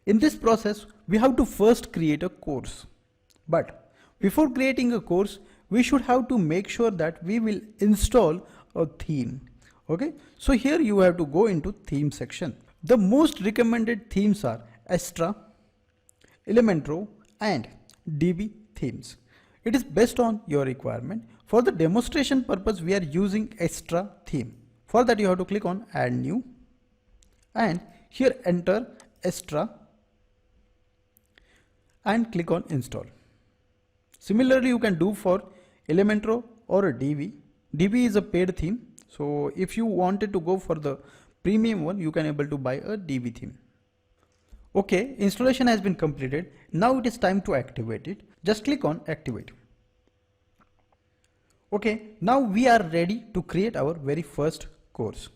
In this process, we have to first create a course. But before creating a course, we should have to make sure that we will install a theme. Okay, so here you have to go into theme section. The most recommended themes are Astra, Elementro and DB themes. It is based on your requirement. For the demonstration purpose, we are using Astra theme. For that, you have to click on add new and here enter Astra and click on install. Similarly, you can do for Elementro or a DB. DB is a paid theme. So if you wanted to go for the premium one, you can able to buy a DB theme. Okay, installation has been completed. Now it is time to activate it. Just click on activate. Okay, now we are ready to create our very first course.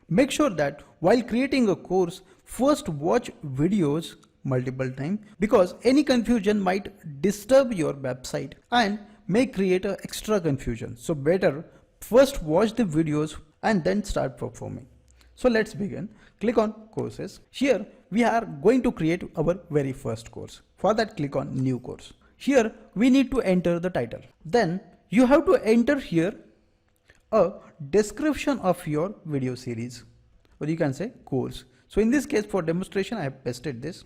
Make sure that while creating a course, first watch videos multiple times because any confusion might disturb your website and may create a extra confusion. So better first watch the videos and then start performing. So let's begin. Click on courses. Here we are going to create our very first course. For that, click on new course. Here we need to enter the title. Then you have to enter here a description of your video series, or you can say course. So in this case, for demonstration, I have pasted this.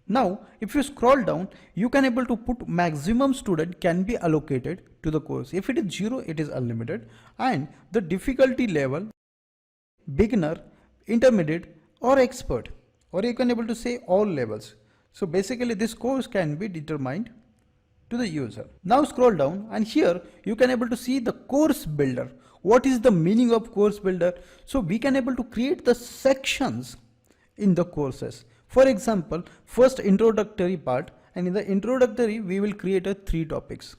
Now if you scroll down, you can able to put maximum student can be allocated to the course. If it is 0, it is unlimited, and the difficulty level beginner, intermediate or expert, or you can able to say all levels. So basically this course can be determined to the user. Now scroll down and here you can able to see the course builder. What is the meaning of course builder? So we can able to create the sections in the courses. For example, first introductory part, and in the introductory we will create a 3 topics.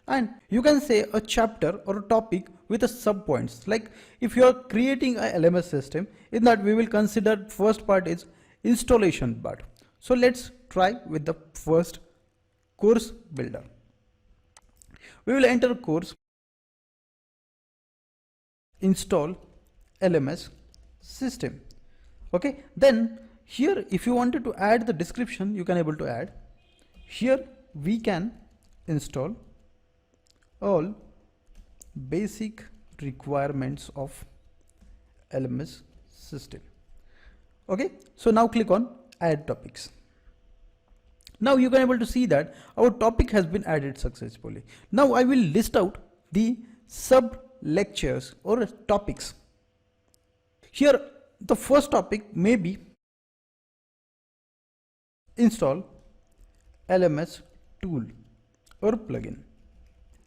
And you can say a chapter or a topic with a sub points. Like if you are creating a LMS system, in that we will consider first part is installation part. So let's try with the first course builder. We will enter course, install LMS system. Okay, then here if you wanted to add the description, you can able to add. Here we can install all basic requirements of LMS system. Okay, so now click on add topics. Now you can able to see that our topic has been added successfully. Now I will list out the sub lectures or topics. Here the first topic may be install LMS tool or plugin.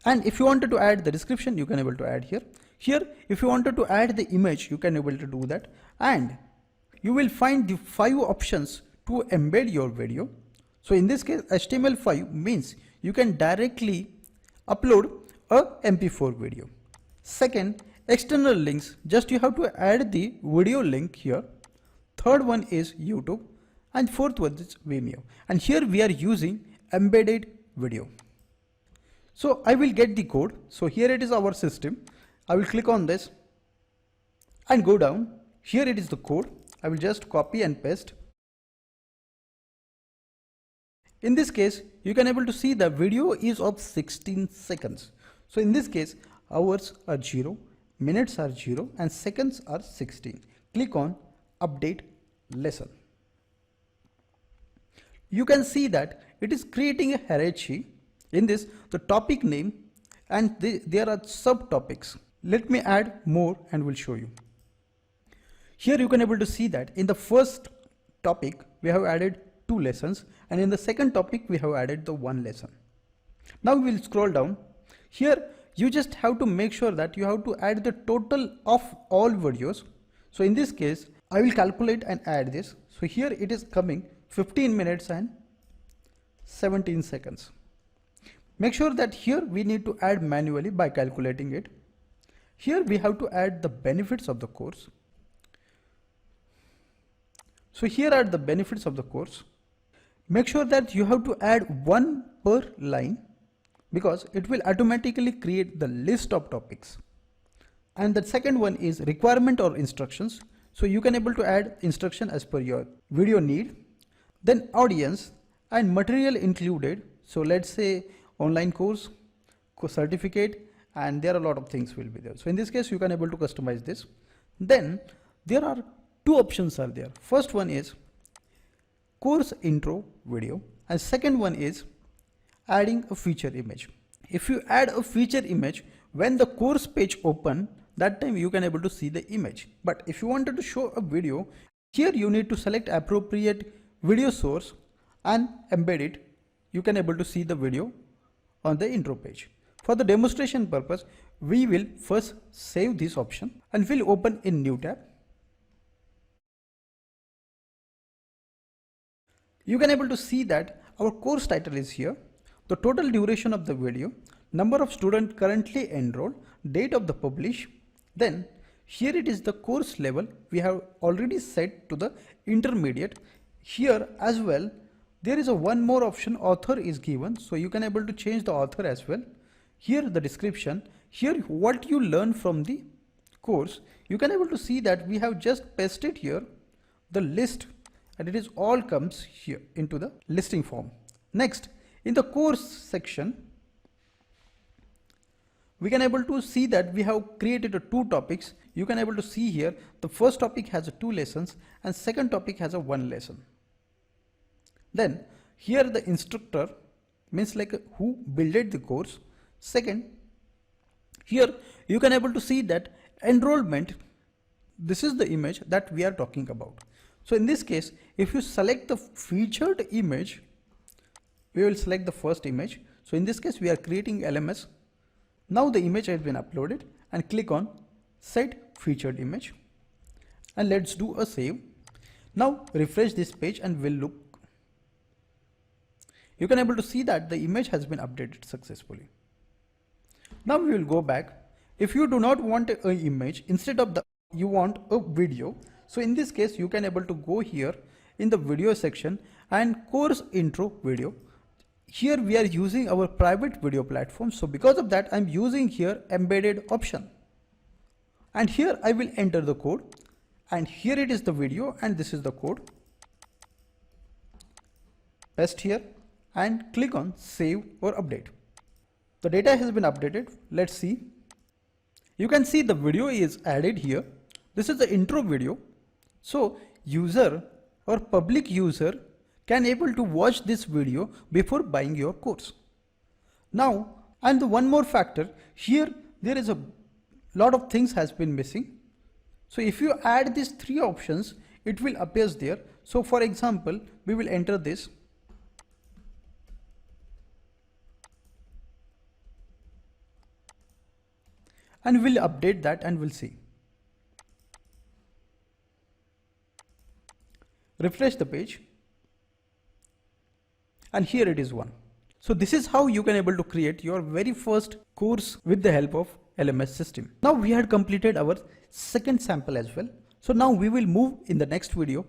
And if you wanted to add the description, you can able to add here. Here if you wanted to add the image, you can able to do that, and you will find the 5 options to embed your video. So in this case, HTML5 means you can directly upload a MP4 video. Second, external links, just you have to add the video link here. Third one is YouTube, and fourth one is Vimeo. And here we are using embedded video. So I will get the code. So here it is our system. I will click on this and go down. Here it is the code. I will just copy and paste. In this case, you can able to see the video is of 16 seconds. So in this case, hours are 0, minutes are 0, and seconds are 16. Click on update lesson. You can see that it is creating a hierarchy. In this, the topic name and there are subtopics. Let me add more and will show you. Here you can able to see that in the first topic we have added 2 lessons, and in the second topic we have added the 1 lesson. Now we will scroll down. Here you just have to make sure that you have to add the total of all videos. So in this case, I will calculate and add this. So here it is coming 15 minutes and 17 seconds. Make sure that here we need to add manually by calculating it. Here we have to add the benefits of the course. So here are the benefits of the course. Make sure that you have to add 1 per line because it will automatically create the list of topics. And the second one is requirement or instructions. So you can able to add instruction as per your video need. then audience and material included. So let's say online course, certificate, and there are a lot of things will be there. So in this case, you can able to customize this. Then there are two options are there. First one is course intro video, and second one is adding a feature image. If you add a feature image, when the course page open, that time you can able to see the image. But if you wanted to show a video, here you need to select appropriate video source and embed it. You can able to see the video on the intro page. For the demonstration purpose, we will first save this option and we'll open in new tab. You can able to see that our course title is here, the total duration of the video, number of students currently enrolled, date of the publish. Then here it is the course level we have already set to the intermediate. Here as well there is a one more option, author is given, so you can able to change the author as well. Here the description, here what you learn from the course. You can able to see that we have just pasted here the list, and it is all comes here into the listing form. Next, in the course section, we can able to see that we have created two topics. You can able to see here the first topic has 2 lessons and second topic has 1 lesson. Then here the instructor means like who built the course. Second, here you can able to see that enrollment, this is the image that we are talking about. So in this case, if you select the featured image, we will select the first image. So in this case, we are creating LMS. Now the image has been uploaded, and click on set featured image, and let's do a save. Now refresh this page and we'll look. You can able to see that the image has been updated successfully. Now we will go back. If you do not want an image, instead of the you want a video. So in this case, you can able to go here in the video section and course intro video. Here we are using our private video platform. So because of that, I'm using here embedded option. And here I will enter the code, and here it is the video and this is the code. Paste here and click on save or update. The data has been updated. Let's see. You can see the video is added here. This is the intro video. So user or public user can able to watch this video before buying your course. Now, and the one more factor here, there is a lot of things has been missing. So if you add these 3 options, it will appear there. So for example, we will enter this. And we'll update that and we'll see. Refresh the page. And here it is 1. So this is how you can able to create your very first course with the help of LMS system. Now we had completed our second sample as well. So now we will move in the next video